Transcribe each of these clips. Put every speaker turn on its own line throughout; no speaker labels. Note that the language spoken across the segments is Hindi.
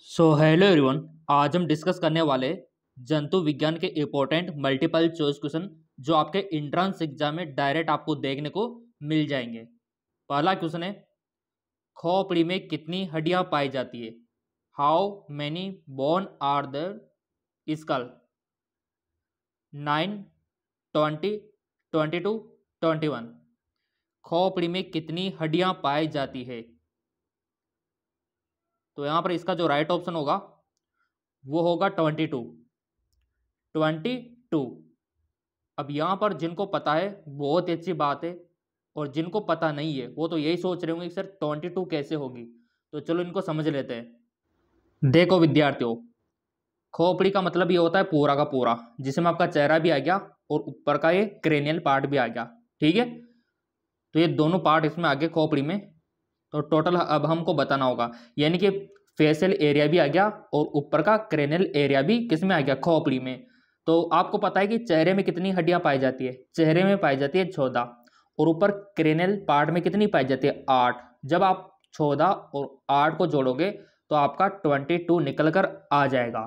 Hello everyone. आज हम डिस्कस करने वाले जंतु विज्ञान के इम्पोर्टेंट मल्टीपल चॉइस क्वेश्चन जो आपके एंट्रेंस एग्जाम में डायरेक्ट आपको देखने को मिल जाएंगे। पहला क्वेश्चन है, खोपड़ी में कितनी हड्डियां पाई जाती है? How many bone are the skull? 9, 20, 22, 21। खोपड़ी में कितनी हड्डियां पाई जाती है? तो यहाँ पर इसका जो राइट ऑप्शन होगा वो होगा 22। 22। अब यहाँ पर जिनको पता है बहुत ही अच्छी बात है, और जिनको पता नहीं है वो तो यही सोच रहे होंगे कि सर 22 कैसे होगी। तो चलो इनको समझ लेते हैं। देखो विद्यार्थियों, खोपड़ी का मतलब ये होता है पूरा का पूरा, जिसमें आपका चेहरा भी आ गया और ऊपर का ये क्रेनियल पार्ट भी आ गया। ठीक है, तो ये दोनों पार्ट इसमें आ गए खोपड़ी में। तो टोटल अब हमको बताना होगा, यानी कि फेशियल एरिया भी आ गया और ऊपर का क्रेनियल एरिया भी किसमें आ गया? खोपड़ी में। तो आपको पता है कि चेहरे में कितनी हड्डियां पाई जाती है? चेहरे में पाई जाती है 14, और ऊपर क्रेनियल पार्ट में कितनी पाई जाती है? 8। जब आप 14 और 8 को जोड़ोगे तो आपका 22 निकल कर आ जाएगा।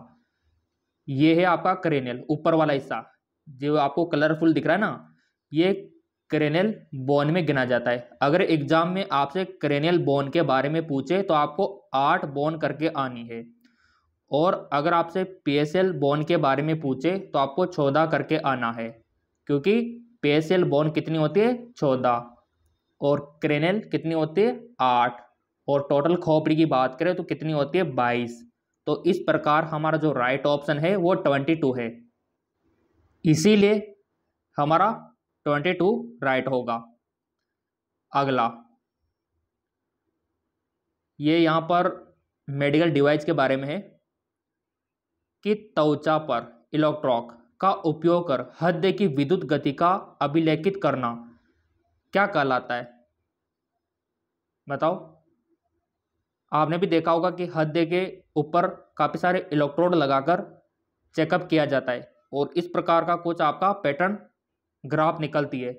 ये है आपका क्रेनियल ऊपर वाला हिस्सा जो आपको कलरफुल दिख रहा है ना, ये क्रेनियल बोन में गिना जाता है। अगर एग्जाम में आपसे क्रेनियल बोन के बारे में पूछे तो आपको 8 बोन करके आनी है, और अगर आपसे पेशियल बोन के बारे में पूछे तो आपको 14 करके आना है, क्योंकि पेशियल बोन कितनी होती है? 14, और क्रेनियल कितनी होती है? 8, और टोटल खोपड़ी की बात करें तो कितनी होती है? 22। तो इस प्रकार हमारा जो राइट ऑप्शन है वो 22 है, इसीलिए हमारा 22 राइट होगा। अगला, ये यहाँ पर मेडिकल डिवाइस के बारे में है कि त्वचा पर इलेक्ट्रोड का उपयोग कर हृदय की विद्युत गति का अभिलेखित करना क्या कहलाता है? बताओ। आपने भी देखा होगा कि हृदय के ऊपर काफ़ी सारे इलेक्ट्रोड लगाकर चेकअप किया जाता है, और इस प्रकार का कुछ आपका पैटर्न ग्राफ निकलती है।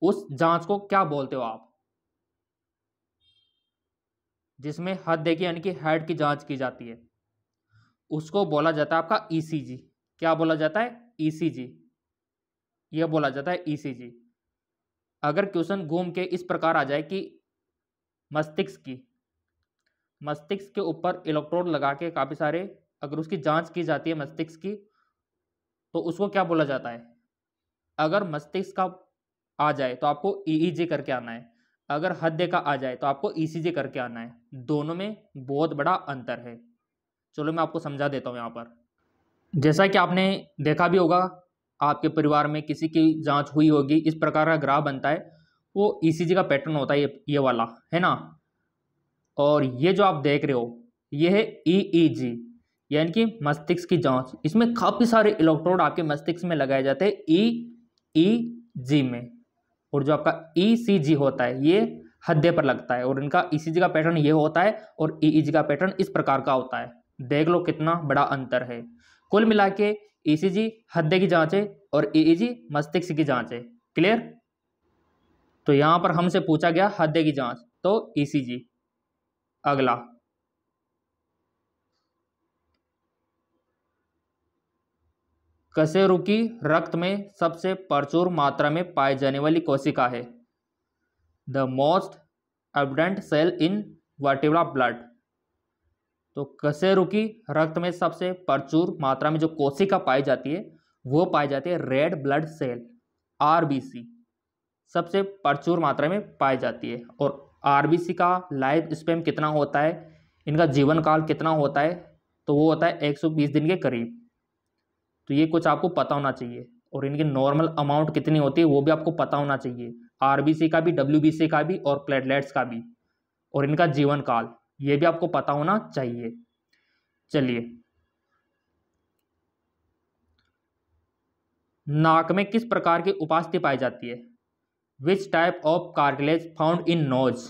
उस जांच को क्या बोलते हो आप? जिसमें हृदय की यानी कि हार्ट की जांच की जाती है, उसको बोला जाता है आपका ईसीजी। क्या बोला जाता है? ईसीजी। यह बोला जाता है ईसीजी। अगर क्वेश्चन घूम के इस प्रकार आ जाए कि मस्तिष्क के ऊपर इलेक्ट्रोड लगा के काफ़ी सारे अगर उसकी जांच की जाती है मस्तिष्क की, तो उसको क्या बोला जाता है? अगर मस्तिष्क का आ जाए तो आपको ईईजी करके आना है, अगर हृदय का आ जाए तो आपको ईसीजी करके आना है। दोनों में बहुत बड़ा अंतर है। चलो मैं आपको समझा देता हूँ। यहाँ पर जैसा कि आपने देखा भी होगा, आपके परिवार में किसी की जांच हुई होगी, इस प्रकार का ग्राफ बनता है, वो ईसीजी का पैटर्न होता है, ये वाला है ना। और ये जो आप देख रहे हो ये है ईईजी, यानी कि मस्तिष्क की जांच। इसमें काफ़ी सारे इलेक्ट्रोड आपके मस्तिष्क में लगाए जाते हैं ईईजी में, और जो आपका ईसीजी होता है ये हृदय पर लगता है, और इनका ईसीजी का पैटर्न ये होता है और ईईजी का पैटर्न इस प्रकार का होता है। देख लो कितना बड़ा अंतर है। कुल मिला के ईसीजी हृदय की जांच है और ईईजी मस्तिष्क की जांच है। क्लियर? तो यहां पर हमसे पूछा गया हृदय की जांच, तो ईसीजी। अगला, कशेरुकी रक्त में सबसे प्रचुर मात्रा में पाई जाने वाली कोशिका है? The most abundant cell in vertebra blood. तो कशेरुकी रक्त में सबसे प्रचुर मात्रा में जो कोशिका पाई जाती है वो पाई जाती है रेड ब्लड सेल, आरबीसी। सबसे प्रचुर मात्रा में पाई जाती है। और आरबीसी का लाइफ स्पैन कितना होता है, इनका जीवन काल कितना होता है? तो वो होता है 120 दिन के करीब। तो ये कुछ आपको पता होना चाहिए, और इनकी नॉर्मल अमाउंट कितनी होती है वो भी आपको पता होना चाहिए, आरबीसी का भी, डब्ल्यूबीसी का भी, और प्लेटलेट्स का भी, और इनका जीवन काल ये भी आपको पता होना चाहिए। चलिए, नाक में किस प्रकार की उपास्थि पाई जाती है? Which type of cartilage found in knows.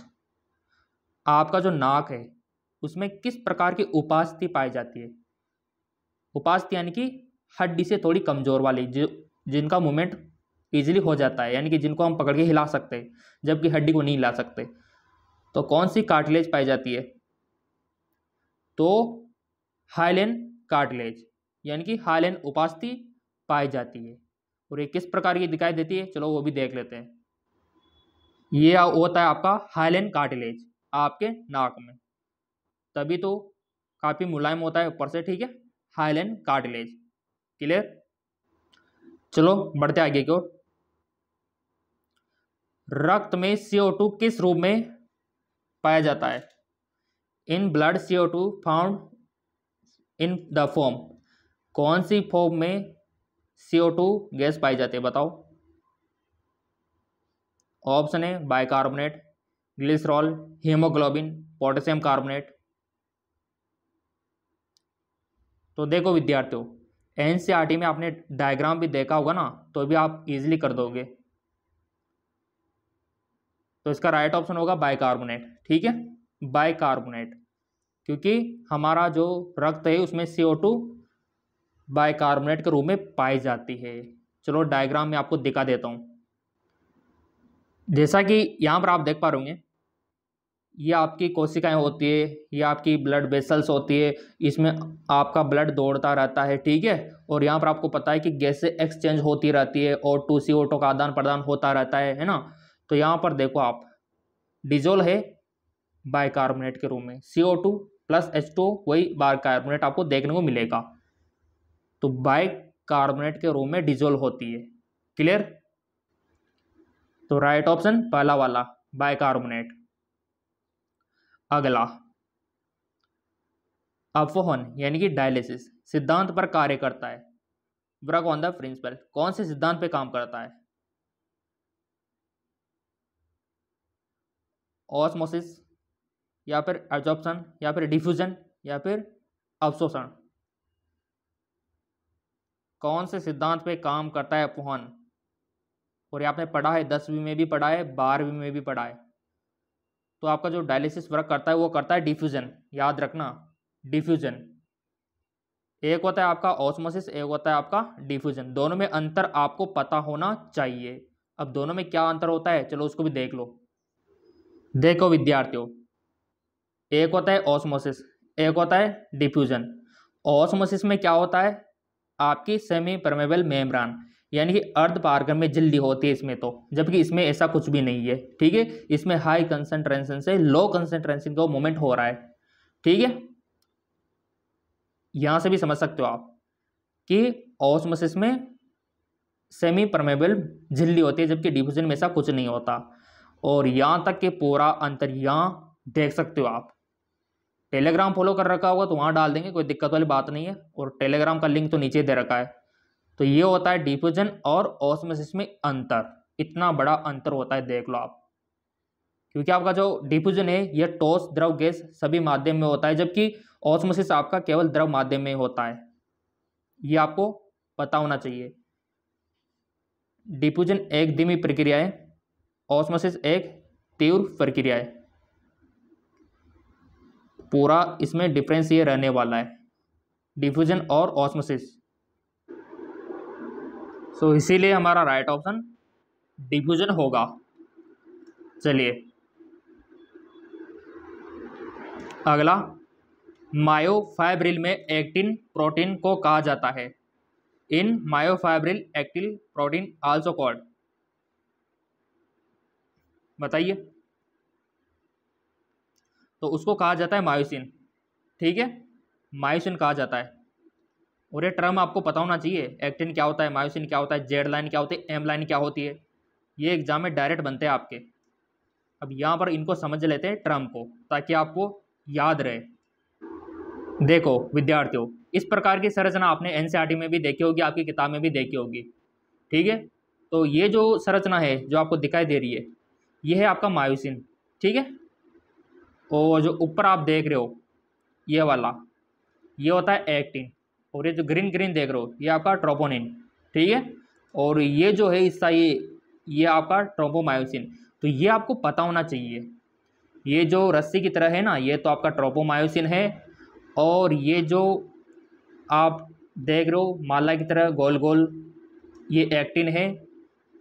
आपका जो नाक है उसमें किस प्रकार की उपास्थि पाई जाती है? उपास्थि यानी कि हड्डी से थोड़ी कमजोर वाली, जो जिनका मूवमेंट इजीली हो जाता है, यानी कि जिनको हम पकड़ के हिला सकते हैं जबकि हड्डी को नहीं हिला सकते। तो कौन सी कार्टिलेज पाई जाती है? तो हाइलेन कार्टिलेज, यानी कि हाइलेन उपास्थि पाई जाती है। और ये किस प्रकार की दिखाई देती है, चलो वो भी देख लेते हैं। ये होता है आपका हाइलेन कार्टिलेज आपके नाक में, तभी तो काफी मुलायम होता है ऊपर से, ठीक है, हाइलेन कार्टिलेज। क्लियर, चलो बढ़ते आगे की ओर। रक्त में CO2 किस रूप में पाया जाता है? In blood CO2 found in the form, कौन सी फॉर्म में CO2 गैस पाई जाती है, बताओ। ऑप्शन है bicarbonate, glycerol, haemoglobin, potassium carbonate. तो देखो विद्यार्थियों, एनसीईआरटी में आपने डायग्राम भी देखा होगा ना, तो भी आप इजीली कर दोगे। तो इसका राइट ऑप्शन होगा बाइकार्बोनेट, ठीक है, बाइकार्बोनेट, क्योंकि हमारा जो रक्त है उसमें CO2 बाइकार्बोनेट के रूप में पाई जाती है। चलो डायग्राम में आपको दिखा देता हूं। जैसा कि यहाँ पर आप देख पा रहे होंगे, ये आपकी कोशिकाएं होती है, ये आपकी ब्लड वेसल्स होती है, इसमें आपका ब्लड दौड़ता रहता है, ठीक है। और यहाँ पर आपको पता है कि गैसें एक्सचेंज होती रहती है और O2 CO2 का आदान प्रदान होता रहता है ना। तो यहाँ पर देखो आप, डिजोल है बाइकार्बोनेट के रूप में, CO2 प्लस H2 वही बाइकार्बोनेट आपको देखने को मिलेगा। तो बाइकार्बोनेट के रूप में डिजोल होती है। क्लियर, तो राइट ऑप्शन पहला वाला बाइकार्बोनेट। अगला, अपवहन यानी कि डायलिसिस सिद्धांत पर कार्य करता है। वर्क ऑन द प्रिंसिपल, कौन से सिद्धांत पे काम करता है? ऑस्मोसिस, या फिर एब्जॉर्प्शन, या फिर डिफ्यूजन, या फिर अवशोषण। कौन से सिद्धांत पे काम करता है अपवहन? और ये आपने पढ़ा है, 10वीं में भी पढ़ा है, 12वीं में भी पढ़ा है। तो आपका जो डायलिसिस वर्क करता है वो करता है डिफ्यूजन, याद रखना, डिफ्यूजन। एक होता है आपका ऑस्मोसिस, एक होता है आपका डिफ्यूजन। दोनों में अंतर आपको पता होना चाहिए। अब दोनों में क्या अंतर होता है, चलो उसको भी देख लो। देखो विद्यार्थियों, एक होता है ऑस्मोसिस, एक होता है डिफ्यूजन। ऑस्मोसिस में क्या होता है, आपकी सेमी परमेबल मेम्ब्रेन यानी कि अर्ध पारगम्य झिल्ली होती है इसमें, तो जबकि इसमें ऐसा कुछ भी नहीं है, ठीक है। इसमें हाई कंसंट्रेशन से लो कंसंट्रेशन का मूवमेंट हो रहा है, ठीक है। यहां से भी समझ सकते हो आप कि ऑस्मोसिस में सेमी परमेबल झिल्ली होती है, जबकि डिफ्यूजन में ऐसा कुछ नहीं होता। और यहां तक कि पूरा अंतर यहां देख सकते हो आप। टेलीग्राम फॉलो कर रखा होगा तो वहां डाल देंगे, कोई दिक्कत वाली बात नहीं है, और टेलीग्राम का लिंक तो नीचे दे रखा है। तो ये होता है डिफ्यूजन और ऑस्मोसिस में अंतर, इतना बड़ा अंतर होता है, देख लो आप। क्योंकि आपका जो डिफ्यूजन है ये ठोस द्रव गैस सभी माध्यम में होता है, जबकि ऑस्मोसिस आपका केवल द्रव माध्यम में होता है। ये आपको पता होना चाहिए। डिफ्यूजन एक धीमी प्रक्रिया है, ऑस्मोसिस एक तीव्र प्रक्रिया है। पूरा इसमें डिफरेंस ये रहने वाला है, डिफ्यूजन और ऑस्मोसिस। सो इसीलिए हमारा राइट ऑप्शन डिफ्यूजन होगा। चलिए अगला, मायोफाइब्रिल में एक्टिन प्रोटीन को कहा जाता है। In myofibril actin protein also called, बताइए। तो उसको कहा जाता है मायोसिन, ठीक है, मायोसिन कहा जाता है। और ये टर्म आपको पता होना चाहिए, एक्टिन क्या होता है, मायोसिन क्या होता है, जेड लाइन क्या होती है, एम लाइन क्या होती है। ये एग्जाम में डायरेक्ट बनते हैं आपके। अब यहाँ पर इनको समझ लेते हैं टर्म को, ताकि आपको याद रहे। देखो विद्यार्थियों, इस प्रकार की संरचना आपने एनसीईआरटी में भी देखी होगी, आपकी किताब में भी देखी होगी, ठीक है। तो ये जो संरचना है जो आपको दिखाई दे रही है, ये है आपका मायोसिन, ठीक है। और जो ऊपर आप देख रहे हो ये वाला, ये होता है एक्टिन। और ये जो ग्रीन ग्रीन देख रहे हो ये आपका ट्रोपोनिन, ठीक है। और ये जो है हिस्सा, ये आपका ट्रोपोमायोसिन। तो ये आपको पता होना चाहिए। ये जो रस्सी की तरह है ना, ये तो आपका ट्रोपोमायोसिन है। और ये जो आप देख रहे हो माला की तरह गोल गोल, ये एक्टिन है।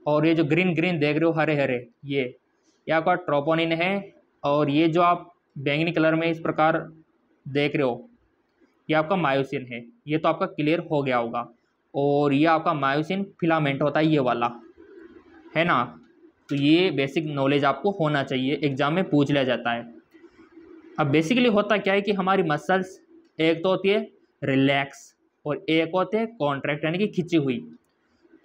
और ये जो ग्रीन ग्रीन देख रहे हो हरे हरे, ये आपका ट्रोपोनिन है। और ये जो आप बैंगनी कलर में इस प्रकार देख रहे हो, ये आपका मायोसिन है, ये तो आपका क्लियर हो गया होगा। और ये आपका मायोसिन फिलामेंट होता है, ये वाला है ना। तो ये बेसिक नॉलेज आपको होना चाहिए, एग्जाम में पूछ लिया जाता है। अब बेसिकली होता क्या है कि हमारी मसल्स एक तो होती है रिलैक्स और एक होती है कॉन्ट्रैक्ट, यानी कि खिंची हुई।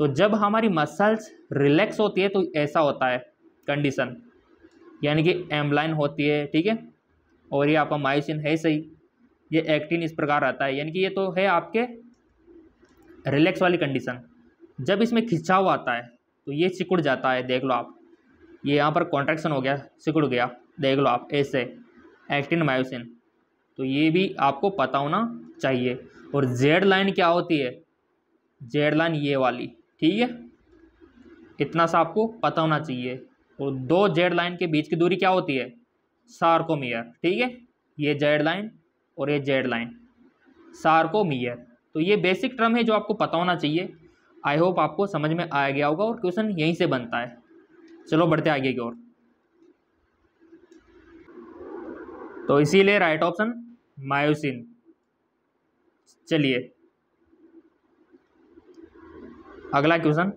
तो जब हमारी मसल्स रिलैक्स होती है तो ऐसा होता है कंडीशन, यानी कि एम्ब्लाइन होती है, ठीक है। और ये आपका मायोसिन है सही, ये एक्टिन इस प्रकार आता है, यानी कि ये तो है आपके रिलैक्स वाली कंडीशन। जब इसमें खिंचाव आता है तो ये सिकुड़ जाता है, देख लो आप, ये यहाँ पर कॉन्ट्रैक्शन हो गया, सिकुड़ गया, देख लो आप ऐसे, एक्टिन मायोसिन। तो ये भी आपको पता होना चाहिए। और जेड लाइन क्या होती है, जेड लाइन ये वाली, ठीक है, इतना सा आपको पता होना चाहिए। और दो जेड लाइन के बीच की दूरी क्या होती है, सार्कोमियर, ठीक है। ये जेड लाइन और ये जेड लाइन, सार्कोमियर। तो ये बेसिक टर्म है जो आपको पता होना चाहिए। आई होप आपको समझ में आ गया होगा और क्वेश्चन यहीं से बनता है। चलो बढ़ते आगे की ओर। तो इसीलिए राइट ऑप्शन मायोसिन। चलिए अगला क्वेश्चन,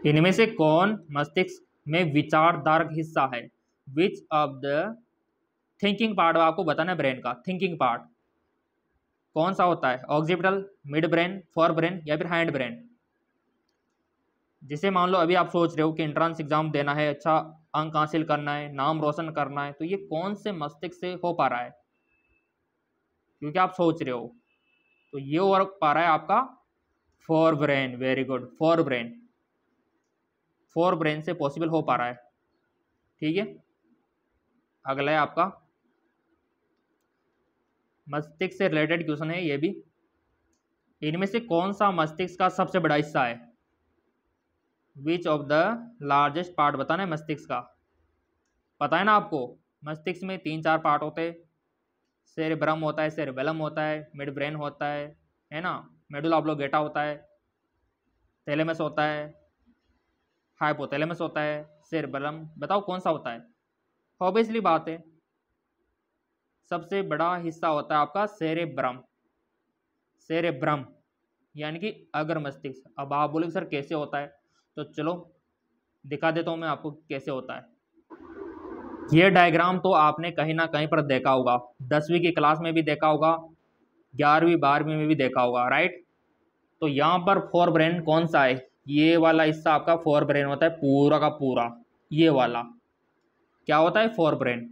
इनमें से कौन मस्तिष्क में विचारधारक हिस्सा है, which of the thinking part, आपको बताना है ब्रेन का थिंकिंग पार्ट कौन सा होता है, occipital, mid brain, fore brain या फिर हैंड ब्रेन। जिसे मान लो अभी आप सोच रहे हो कि एंट्रेंस एग्जाम देना है, अच्छा अंक हासिल करना है, नाम रोशन करना है, तो ये कौन से मस्तिष्क से हो पा रहा है, क्योंकि आप सोच रहे हो, तो ये हो पा रहा है आपका fore brain. Very good, fore brain, fore brain से पॉसिबल हो पा रहा है, ठीक है। अगला है आपका मस्तिष्क से रिलेटेड क्वेश्चन है ये भी, इनमें से कौन सा मस्तिष्क का सबसे बड़ा हिस्सा है, which of the largest part बताना है मस्तिष्क का। पता है ना आपको, मस्तिष्क में 3-4 पार्ट होते हैं, सेरेब्रम होता है, सेरेबेलम होता है, मिड ब्रेन होता है ना, मेडुला ऑब्लोंगेटा होता है, थैलेमस होता है, हाइपोथैलेमस होता है, सेरेबेलम, बताओ कौन सा होता है। ऑब्वियसली बात है, सबसे बड़ा हिस्सा होता है आपका सेरेब्रम, सेरेब्रम यानी कि अगर मस्तिष्क। अब आप बोलोगे सर कैसे होता है, तो चलो दिखा देता हूँ मैं आपको कैसे होता है। ये डायग्राम तो आपने कहीं ना कहीं पर देखा होगा, 10वीं की क्लास में भी देखा होगा, 11वीं 12वीं में भी देखा होगा, राइट। तो यहाँ पर फोर ब्रेन कौन सा है, ये वाला हिस्सा आपका फोर ब्रेन होता है, पूरा का पूरा ये वाला क्या होता है, फोर ब्रेन।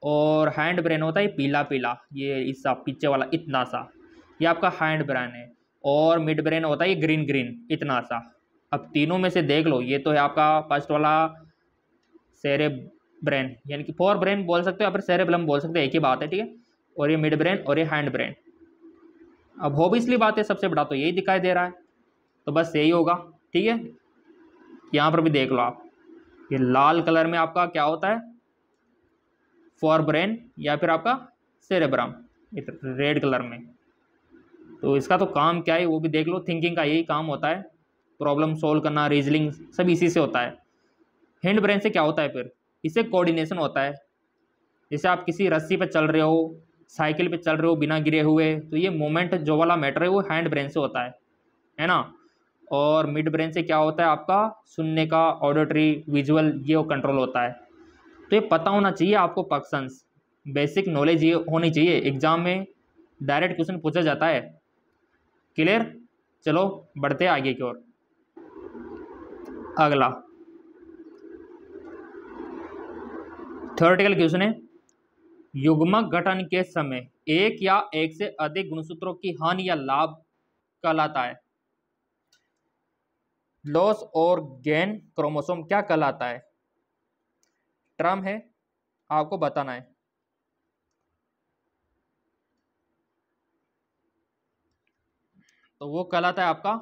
और हैंड ब्रेन होता है पीला पीला, ये हिस्सा पीछे वाला इतना सा, ये आपका हैंड ब्रेन है। और मिड ब्रेन होता है ये ग्रीन ग्रीन इतना सा। अब तीनों में से देख लो, ये तो है आपका फर्स्ट वाला सेरेब्रेन, यानी कि फोर ब्रेन बोल सकते हो या फिर सेरेब्रम बोल सकते हो, एक ही बात है, ठीक है। और ये मिड ब्रेन और ये हैंड ब्रेन। अब हो भी इसलिए बात है, सबसे बड़ा तो यही दिखाई दे रहा है, तो बस यही होगा, ठीक है। यहाँ पर भी देख लो आप, ये लाल कलर में आपका क्या होता है, फोर ब्रेन या फिर आपका सेरेब्रम, रेड कलर में। तो इसका तो काम क्या है वो भी देख लो, थिंकिंग का यही काम होता है, प्रॉब्लम सोल्व करना, रीजनिंग सब इसी से होता है। हैंड ब्रेन से क्या होता है फिर, इससे कोऑर्डिनेशन होता है। जैसे आप किसी रस्सी पे चल रहे हो, साइकिल पे चल रहे हो बिना गिरे हुए, तो ये मोमेंट जो वाला मैटर है वो हैंड ब्रेन से होता है ना। और मिड ब्रेन से क्या होता है आपका, सुनने का, ऑडिटरी, विजुअल, ये वो कंट्रोल होता है। तो ये पता होना चाहिए आपको, पर्सन्स बेसिक नॉलेज ये होनी चाहिए, एग्जाम में डायरेक्ट क्वेश्चन पूछा जाता है। क्लियर, चलो बढ़ते आगे की ओर। अगला थ्योरेटिकल क्वेश्चन है, युग्मक गठन के समय एक या एक से अधिक गुणसूत्रों की हानि या लाभ कहलाता है। लॉस और गेन क्रोमोसोम क्या कहलाता है, टर्म है आपको बताना है। तो वो कहलाता है आपका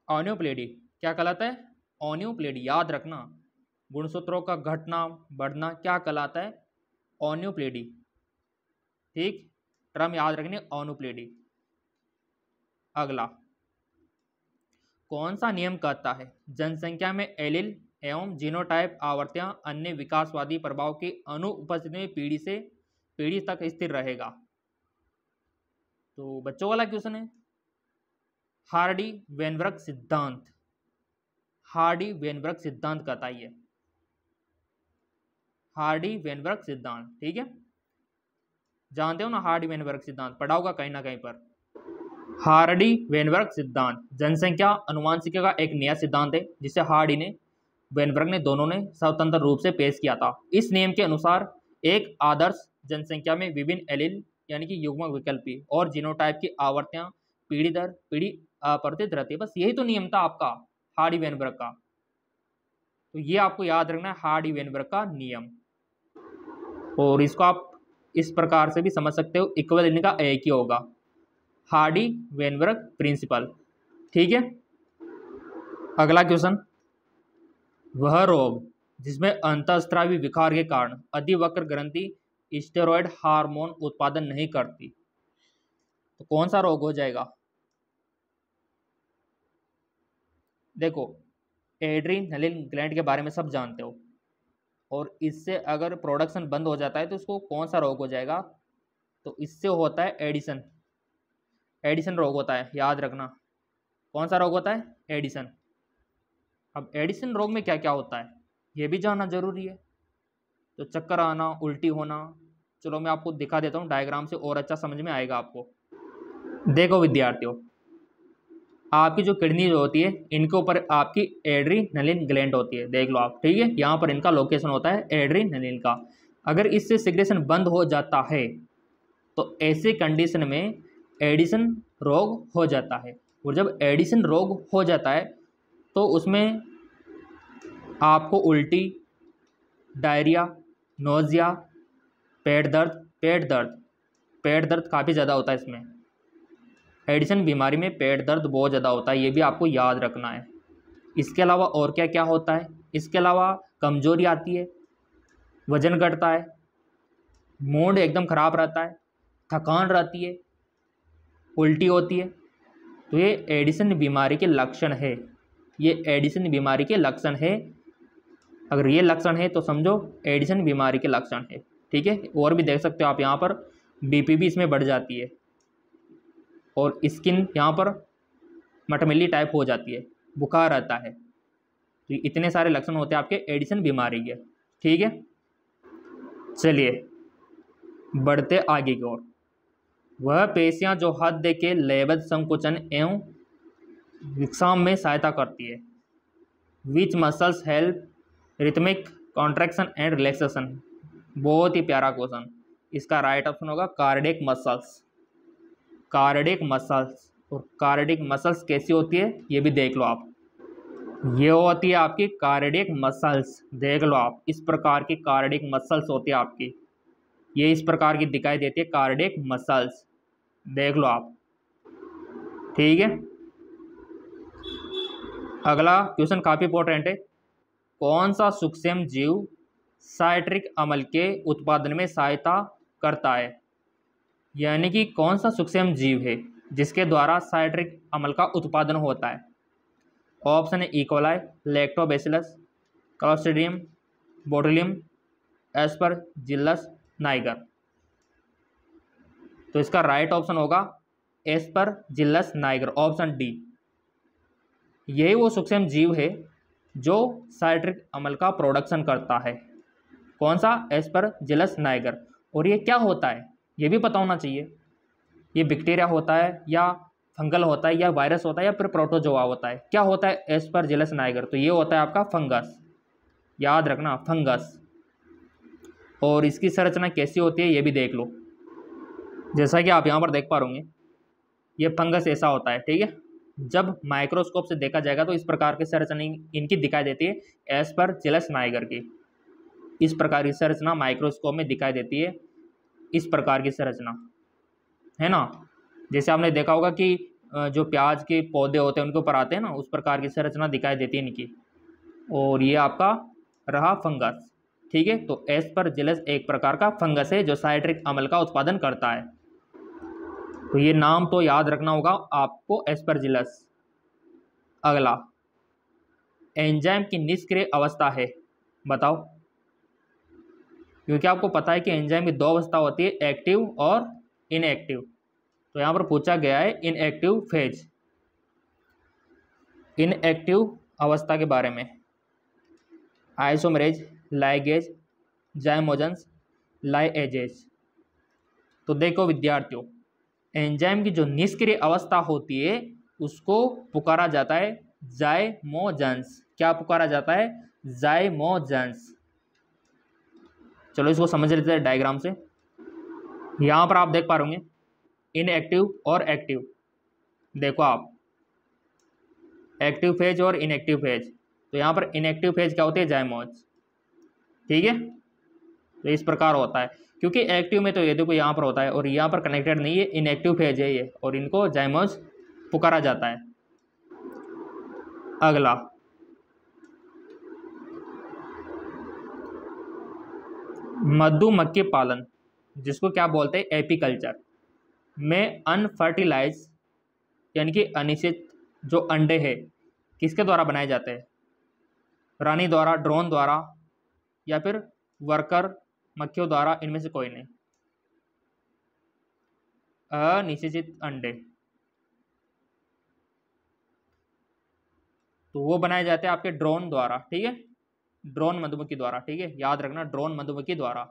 ऑनियोप्लेडी। क्या कहलाता है, ऑनियोप्लेडी, याद रखना, गुणसूत्रों का घटना बढ़ना क्या कहलाता है, ऑनियोप्लेडी, ठीक, टर्म याद रखनी, ऑनियोप्लेडी। अगला, कौन सा नियम कहता है जनसंख्या में एलील एवं जीनोटाइप आवर्तियां अन्य विकासवादी प्रभाव की अनुपस्थिति में पीढ़ी से पीढ़ी तक स्थिर रहेगा। तो बच्चों वाला क्वेश्चन है, हार्डी वेनबर्ग सिद्धांत, हार्डी वेनबर्ग सिद्धांत बताइए, हार्डी वेनबर्ग सिद्धांत। ठीक है, जानते हो ना हार्डी वेनबर्ग सिद्धांत, पढ़ा होगा कहीं ना कहीं पर। हार्डी वेनबर्ग सिद्धांत जनसंख्या अनुवांशिकी का एक नया सिद्धांत है जिसे हार्डी ने, वेनबर्ग ने, दोनों ने स्वतंत्र रूप से पेश किया था। इस नियम के अनुसार एक आदर्श जनसंख्या में विभिन्न एलील यानी कि युग्मक विकल्पी और जीनोटाइप की आवृत्तियां पीढ़ी दर पीढ़ी अपरिवर्तित रहती है। बस यही तो नियम था आपका हार्डी वेनबर्ग का। तो ये आपको याद रखना है, हार्डी वेनबर्ग का नियम। और इसको आप इस प्रकार से भी समझ सकते हो, इक्वल इनका एक ही होगा, हार्डी वेनबर्ग प्रिंसिपल। ठीक है, अगला क्वेश्चन, वह रोग जिसमें अंतःस्रावी विकार के कारण अधिवक्र ग्रंथि स्टेरॉयड हार्मोन उत्पादन नहीं करती, तो कौन सा रोग हो जाएगा? देखो, एड्रीनलिन ग्लैंड के बारे में सब जानते हो, और इससे अगर प्रोडक्शन बंद हो जाता है तो इसको कौन सा रोग हो जाएगा? तो इससे होता है एडिशन, एडिशन रोग होता है, याद रखना। कौन सा रोग होता है? एडिशन। अब एडिशन रोग में क्या क्या होता है ये भी जानना जरूरी है। तो चक्कर आना, उल्टी होना, चलो मैं आपको दिखा देता हूँ डायग्राम से, और अच्छा समझ में आएगा आपको। देखो विद्यार्थियों, आपकी जो किडनी जो होती है इनके ऊपर आपकी एड्रीनलिन ग्लैंड होती है, देख लो आप। ठीक है, यहाँ पर इनका लोकेशन होता है एड्रीनलिन का। अगर इससे सिग्रेशन बंद हो जाता है तो ऐसे कंडीशन में एडिशन रोग हो जाता है। और जब एडिशन रोग हो जाता है तो उसमें आपको उल्टी, डायरिया, नोजिया, पेट दर्द काफ़ी ज़्यादा होता है इसमें। एडिशन बीमारी में पेट दर्द बहुत ज़्यादा होता है, ये भी आपको याद रखना है। इसके अलावा और क्या क्या होता है? इसके अलावा कमजोरी आती है, वजन घटता है, मूड एकदम ख़राब रहता है, थकान रहती है, उल्टी होती है। तो ये एडिशन बीमारी के लक्षण है, ये एडिशन बीमारी के लक्षण है। अगर ये लक्षण है तो समझो एडिशन बीमारी के लक्षण है। ठीक है, और भी देख सकते हो आप, यहाँ पर बीपी भी इसमें बढ़ जाती है, और स्किन यहाँ पर मटमिली टाइप हो जाती है, बुखार आता है। तो इतने सारे लक्षण होते हैं आपके एडिशन बीमारी के। ठीक है, चलिए बढ़ते आगे की ओर। वह पेशियां जो हृदय के लयबद्ध संकुचन एवं विश्राम में सहायता करती है, which muscles help rhythmic contraction and relaxation. बहुत ही प्यारा क्वेश्चन, इसका राइट ऑप्शन होगा कार्डियक मसल्स, कार्डियक मसल्स। और कार्डियक मसल्स कैसी होती है ये भी देख लो आप, ये होती है आपकी कार्डियक मसल्स, देख लो आप, इस प्रकार की कार्डियक मसल्स होती है आपकी, ये इस प्रकार की दिखाई देती है कार्डियक मसल्स, देख लो आप। ठीक है, अगला क्वेश्चन काफ़ी इंपॉर्टेंट है, कौन सा सूक्ष्म जीव साइट्रिक अम्ल के उत्पादन में सहायता करता है? यानी कि कौन सा सूक्ष्म जीव है जिसके द्वारा साइट्रिक अम्ल का उत्पादन होता है? ऑप्शन है E coli, Lactobacillus, Clostridium botulinum, Aspergillus niger. तो इसका राइट ऑप्शन होगा एस्परजिलस नाइगर, ऑप्शन डी। यही वो सूक्ष्म जीव है जो साइट्रिक अम्ल का प्रोडक्शन करता है। कौन सा? Aspergillus Niger. और ये क्या होता है ये भी पता होना चाहिए, ये बैक्टीरिया होता है या फंगल होता है या वायरस होता है या फिर प्रोटोजोआ होता है? क्या होता है एस्परजिलस नाइगर? तो ये होता है आपका फंगस, याद रखना, फंगस। और इसकी संरचना कैसी होती है ये भी देख लो, जैसा कि आप यहाँ पर देख पा रहे होंगे, ये फंगस ऐसा होता है। ठीक है, जब माइक्रोस्कोप से देखा जाएगा तो इस प्रकार की संरचना इनकी दिखाई देती है, एस्परजिलस नाइगर की। इस प्रकार की संरचना माइक्रोस्कोप में दिखाई देती है, इस प्रकार की संरचना है ना। जैसे आपने देखा होगा कि जो प्याज के पौधे होते हैं उनके ऊपर आते हैं ना, उस प्रकार की संरचना दिखाई देती है इनकी। और ये आपका रहा फंगस। ठीक है, तो एस्परजिलस एक प्रकार का फंगस है जो साइट्रिक अम्ल का उत्पादन करता है। तो ये नाम तो याद रखना होगा आपको, एस्परजिलस। अगला, एंजाइम की निष्क्रिय अवस्था है, बताओ। क्योंकि आपको पता है कि एंजाइम की दो अवस्था होती है, एक्टिव और इनएक्टिव। तो यहाँ पर पूछा गया है इनएक्टिव फेज, इनएक्टिव अवस्था के बारे में। Isomerase, ligase, zymogens, lyases. तो देखो विद्यार्थियों, एंजाइम की जो निष्क्रिय अवस्था होती है उसको पुकारा जाता है जाइमोजेंस। क्या पुकारा जाता है? जाइमोजेंस। चलो इसको समझ लेते हैं डायग्राम से। यहाँ पर आप देख पा रहे होंगे इनएक्टिव और एक्टिव। देखो आप, एक्टिव फेज और इनएक्टिव फेज। तो यहाँ पर इनएक्टिव फेज क्या होती है? जाइमोज। ठीक है, तो इस प्रकार होता है। क्योंकि एक्टिव में तो ये देखो यहाँ पर होता है और यहाँ पर कनेक्टेड नहीं है, इनएक्टिव फेज है ये, और इनको जाइमोज पुकारा जाता है। अगला, मधुमक्खी पालन, जिसको क्या बोलते हैं? एपीकल्चर में अनफर्टिलाइज यानी कि अनिषिक्त जो अंडे हैं किसके द्वारा बनाए जाते हैं? रानी द्वारा, ड्रोन द्वारा, या फिर वर्कर मक्खियों द्वारा? इनमें से कोई नहीं। अनिषेचित अंडे तो वो बनाए जाते हैं आपके ड्रोन द्वारा। ठीक है, ड्रोन मधुमक्खी द्वारा। ठीक है, याद रखना, ड्रोन मधुमक्खी द्वारा।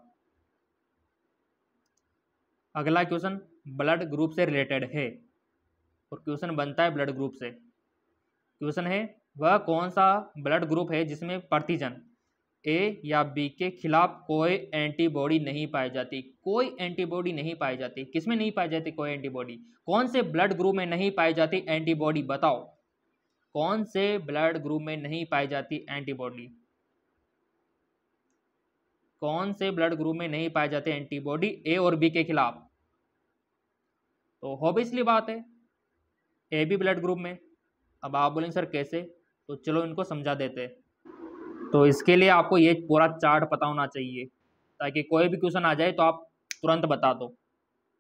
अगला क्वेश्चन ब्लड ग्रुप से रिलेटेड है और क्वेश्चन बनता है ब्लड ग्रुप से। क्वेश्चन है वह कौन सा ब्लड ग्रुप है जिसमें प्रतिजन ए या बी के खिलाफ कोई एंटीबॉडी नहीं पाई जाती? कोई एंटीबॉडी नहीं पाई जाती। किसमें नहीं पाई जाती कोई एंटीबॉडी? कौन से ब्लड ग्रुप में नहीं पाई जाती एंटीबॉडी? बताओ, कौन से ब्लड ग्रुप में नहीं पाई जाती एंटीबॉडी? कौन से ब्लड ग्रुप में नहीं पाई जाती एंटीबॉडी ए और बी के खिलाफ? तो ऑब्वियसली बात है ए बी ब्लड ग्रुप में। अब आप बोलेंगे सर कैसे? तो चलो इनको समझा देते। तो इसके लिए आपको ये पूरा चार्ट पता होना चाहिए ताकि कोई भी क्वेश्चन आ जाए तो आप तुरंत बता दो।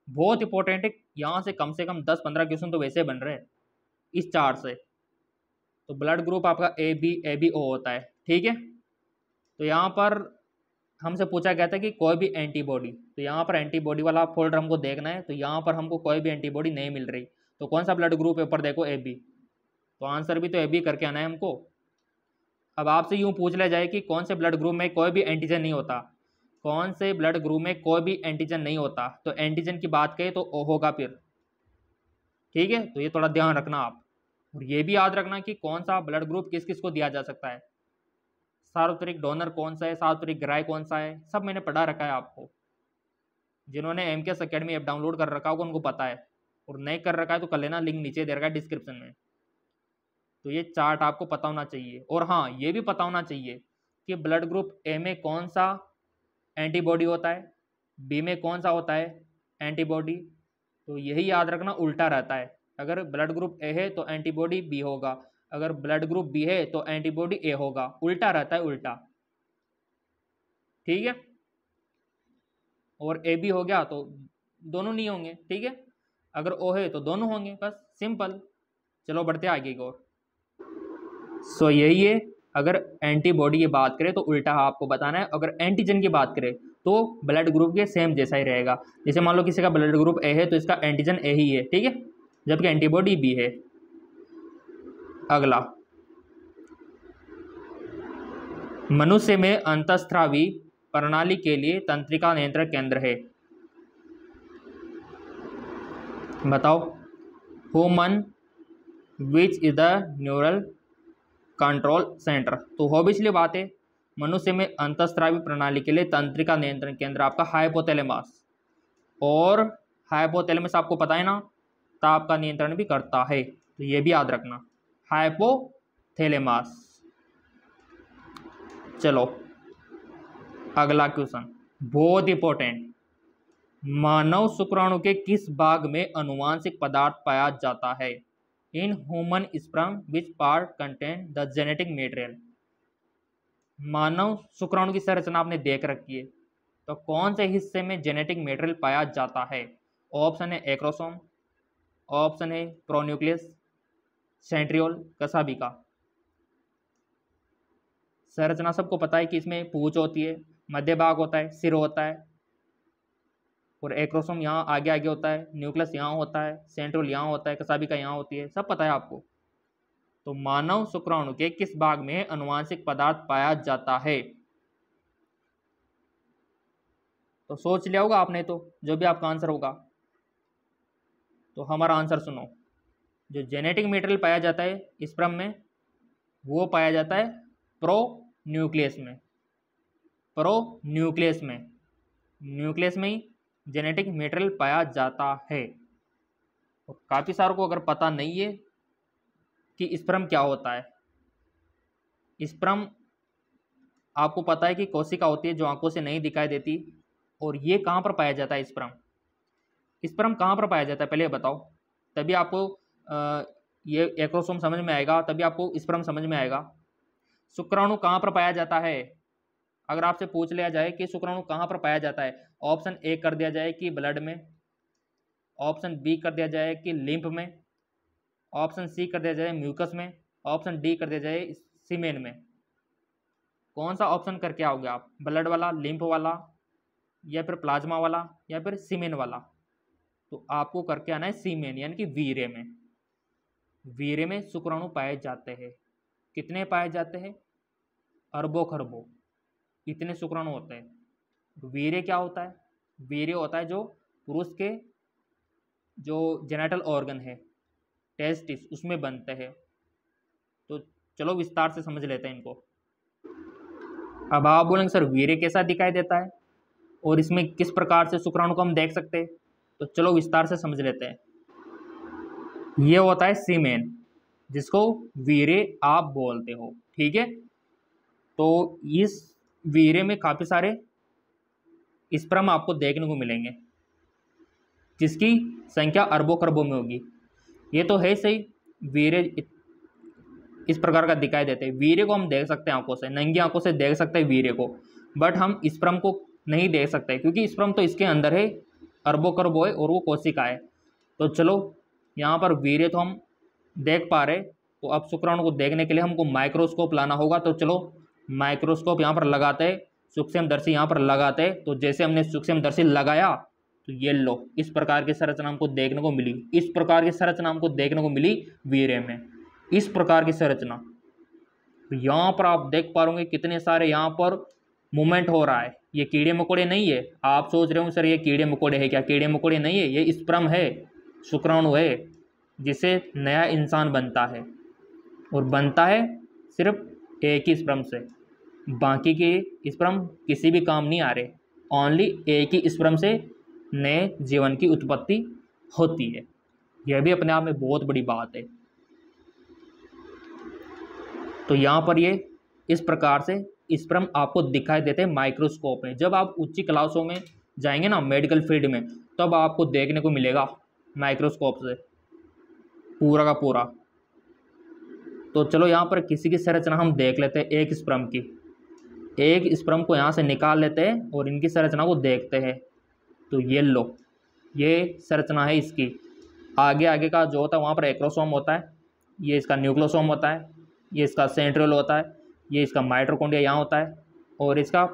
बहुत इंपॉर्टेंट है, यहाँ से कम 10-15 क्वेश्चन तो वैसे बन रहे हैं इस चार्ट से। तो ब्लड ग्रुप आपका ए बी ओ होता है। ठीक है, तो यहाँ पर हमसे पूछा गया था कि कोई भी एंटीबॉडी, तो यहाँ पर एंटीबॉडी वाला फोल्डर हमको देखना है। तो यहाँ पर हमको कोई भी एंटीबॉडी नहीं मिल रही। तो कौन सा ब्लड ग्रुप है? ऊपर देखो ए बी, तो आंसर भी तो ए बी करके आना है हमको। अब आपसे यूँ पूछ लिया जाए कि कौन से ब्लड ग्रुप में कोई भी एंटीजन नहीं होता, कौन से ब्लड ग्रुप में कोई भी एंटीजन नहीं होता, तो एंटीजन की बात करें तो ओ होगा फिर। ठीक है, तो ये थोड़ा ध्यान रखना आप। और ये भी याद रखना कि कौन सा ब्लड ग्रुप किस किस को दिया जा सकता है। सार्वत्रिक डोनर कौन सा है, सार्वत्रिक ग्राह्य कौन सा है, सब मैंने पढ़ा रखा है आपको। जिन्होंने एमकेएस एकेडमी ऐप डाउनलोड कर रखा होगा उनको पता है, और नहीं कर रखा है तो कर लेना, लिंक नीचे दे रखा है डिस्क्रिप्शन में। तो ये चार्ट आपको पता होना चाहिए। और हाँ, ये भी पता होना चाहिए कि ब्लड ग्रुप ए में कौन सा एंटीबॉडी होता है, बी में कौन सा होता है एंटीबॉडी। तो यही याद रखना, उल्टा रहता है। अगर ब्लड ग्रुप ए है तो एंटीबॉडी बी होगा, अगर ब्लड ग्रुप बी है तो एंटीबॉडी ए होगा। उल्टा रहता है, उल्टा। ठीक है, और ए बी हो गया तो दोनों नहीं होंगे। ठीक है, अगर ओ है तो दोनों होंगे, बस सिंपल। चलो बढ़ते आगे की ओर। सो यही है, अगर एंटीबॉडी की बात करें तो उल्टा आपको बताना है, अगर एंटीजन की बात करें तो ब्लड ग्रुप के सेम जैसा ही रहेगा। जैसे मान लो किसी का ब्लड ग्रुप ए है तो इसका एंटीजन ए ही है। ठीक है, जबकि एंटीबॉडी बी है। अगला, मनुष्य में अंतःस्रावी प्रणाली के लिए तंत्रिका नियंत्रण केंद्र है। बताओ, human which is the neural control centre. तो ऑब्वियसली बात है, मनुष्य में अंतःस्रावी प्रणाली के लिए तंत्रिका नियंत्रण केंद्र आपका हाइपोथैलेमस, और हाइपोथैलेमस आपको पता है ना, ताप का नियंत्रण भी करता है। तो ये भी याद रखना, हाइपोथैलेमस। चलो अगला क्वेश्चन, बहुत इंपॉर्टेंट। मानव शुक्राणु के किस भाग में अनुवांशिक पदार्थ पाया जाता है? In human sperm which part contain the genetic material. मानव शुक्राणु की संरचना आपने देख रखी है, तो कौन से हिस्से में जेनेटिक मटेरियल पाया जाता है? ऑप्शन है एक्रोसोम, ऑप्शन है प्रोन्यूक्लियस, सेंट्रियोल, कसाबिका। संरचना सबको पता है कि इसमें पूंछ होती है, मध्य भाग होता है, सिर होता है, और एक्रोसोम यहाँ आगे आगे होता है, न्यूक्लियस यहाँ होता है, सेंट्रोल यहाँ होता है, कसाबिका यहाँ होती है, सब पता है आपको। तो मानव शुक्राणु के किस भाग में अनुवांशिक पदार्थ पाया जाता है? तो सोच लिया होगा आपने, तो जो भी आपका आंसर होगा। तो हमारा आंसर सुनो, जो जेनेटिक मटेरियल पाया जाता है स्पर्म में, वो पाया जाता है प्रो न्यूक्लियस में। प्रो न्यूक्लियस में, न्यूक्लियस में ही जेनेटिक मटेरियल पाया जाता है। और काफ़ी सारों को अगर पता नहीं है कि स्पर्म क्या होता है। स्पर्म आपको पता है कि कोशिका होती है जो आंखों से नहीं दिखाई देती। और ये कहाँ पर पाया जाता है स्पर्म? स्पर्म कहाँ पर पाया जाता है पहले बताओ, तभी आपको ये एक्रोसोम समझ में आएगा, तभी आपको स्पर्म समझ में आएगा। शुक्राणु कहाँ पर पाया जाता है? अगर आपसे पूछ लिया जाए कि शुक्राणु कहाँ पर पाया जाता है, ऑप्शन ए कर दिया जाए कि ब्लड में, ऑप्शन बी कर दिया जाए कि लिम्फ में, ऑप्शन सी कर दिया जाए म्यूकस में, ऑप्शन डी कर दिया जाए सीमेन में। कौन सा ऑप्शन करके आओगे आप? ब्लड वाला, लिम्फ वाला, या फिर प्लाज्मा वाला, या फिर सीमेन वाला? तो आपको करके आना है सीमेन, यानी कि वीर्य में। वीर्य में शुक्राणु पाए जाते हैं। कितने पाए जाते हैं? अरबों खरबों, इतने शुक्राणु होते हैं। वीर्य क्या होता है? वीर्य होता है जो पुरुष के जो जेनेटल ऑर्गन है, टेस्टिस, उसमें बनते हैं। तो चलो विस्तार से समझ लेते हैं इनको। अब आप बोलेंगे सर वीर्य कैसा दिखाई देता है और इसमें किस प्रकार से शुक्राणु को हम देख सकते हैं? तो चलो विस्तार से समझ लेते हैं। ये होता है सीमेन, जिसको वीर्य आप बोलते हो, ठीक है। तो इस वीर्य में काफ़ी सारे स्पर्म आपको देखने को मिलेंगे, जिसकी संख्या अरबों खरबों में होगी। ये तो है सही, वीर्य इस प्रकार का दिखाई देते हैं। वीर्य को हम देख सकते हैं आंखों से, नंगी आंखों से देख सकते हैं वीर्य को, बट हम स्पर्म को नहीं देख सकते, क्योंकि स्पर्म तो इसके अंदर है, अरबों खरबों है, और वो कोशिका है। तो चलो यहाँ पर वीर्य तो हम देख पा रहे, तो अब शुक्राणु को देखने के लिए हमको माइक्रोस्कोप लाना होगा। तो चलो माइक्रोस्कोप यहाँ पर लगाते हैं, सूक्ष्मदर्शी यहाँ पर लगाते हैं। तो जैसे हमने सूक्ष्मदर्शी लगाया तो ये लो, इस प्रकार की संरचना हमको देखने को मिली, इस प्रकार की संरचना हमको देखने को मिली वीर्य में, इस प्रकार की संरचना। तो यहाँ पर आप देख पा रहे कितने सारे यहाँ पर मूवमेंट हो रहा है। ये कीड़े मकोड़े नहीं है। आप सोच रहे हो सर ये कीड़े मकोड़े है क्या? कीड़े मकोड़े नहीं है, ये स्पर्म है, शुक्राणु है, जिसे नया इंसान बनता है। और बनता है सिर्फ एक ही स्पर्म से, बाकी के स्पर्म किसी भी काम नहीं आ रहे। ओनली एक ही स्पर्म से नए जीवन की उत्पत्ति होती है। यह भी अपने आप में बहुत बड़ी बात है। तो यहाँ पर ये इस प्रकार से स्पर्म आपको दिखाई देते हैं माइक्रोस्कोप में। जब आप उच्च क्लासों में जाएंगे ना, मेडिकल फील्ड में, तब आपको देखने को मिलेगा माइक्रोस्कोप से पूरा का पूरा। तो चलो यहाँ पर किसी की संरचना हम देख लेते हैं, एक स्पर्म की। एक स्पर्म को यहाँ से निकाल लेते हैं और इनकी संरचना को देखते हैं। तो ये लो, ये संरचना है इसकी। आगे आगे का जो होता है वहाँ पर एक्रोसोम होता है, ये इसका न्यूक्लियोसोम होता है, ये इसका सेंट्रियोल होता है, ये इसका माइटोकॉन्ड्रिया यहाँ होता है, और इसका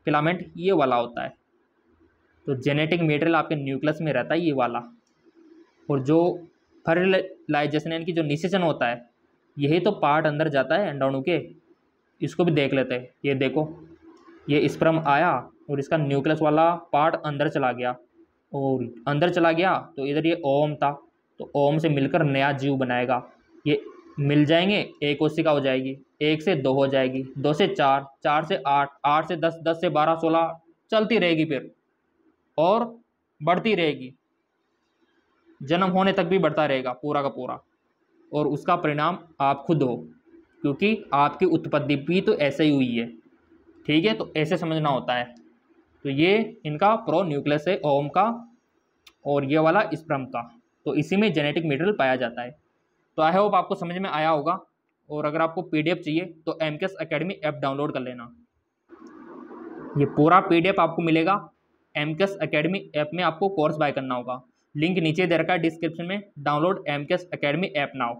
फिलामेंट ये वाला होता है। तो जेनेटिक मटेरियल आपके न्यूक्लियस में रहता है ये वाला। और जो फर्टिलाइजेशन यानी कि जो निषेचन होता है, यही तो पार्ट अंदर जाता है अंडाणु के। इसको भी देख लेते हैं। ये देखो, ये स्पर्म आया और इसका न्यूक्लियस वाला पार्ट अंदर चला गया, और अंदर चला गया तो इधर ये ओम था, तो ओम से मिलकर नया जीव बनाएगा। ये मिल जाएंगे, एक कोशिका हो जाएगी, 1 से 2 हो जाएगी, 2 से 4, 4 से 8, 8 से 10, 10 से 12, 16 चलती रहेगी फिर, और बढ़ती रहेगी, जन्म होने तक भी बढ़ता रहेगा पूरा का पूरा। और उसका परिणाम आप खुद हो, क्योंकि आपकी उत्पत्ति भी तो ऐसे ही हुई है, ठीक है। तो ऐसे समझना होता है। तो ये इनका प्रो न्यूक्लियस है ओम का, और ये वाला स्पर्म का। तो इसी में जेनेटिक मटेरियल पाया जाता है। तो आई होप आपको समझ में आया होगा। और अगर आपको पीडीएफ चाहिए तो एमकेएस एकेडमी ऐप डाउनलोड कर लेना। ये पूरा पीडीएफ आपको मिलेगा एमकेएस एकेडमी ऐप में। आपको कोर्स बाय करना होगा, लिंक नीचे दे रखा है डिस्क्रिप्शन में। Download MKS academy app now.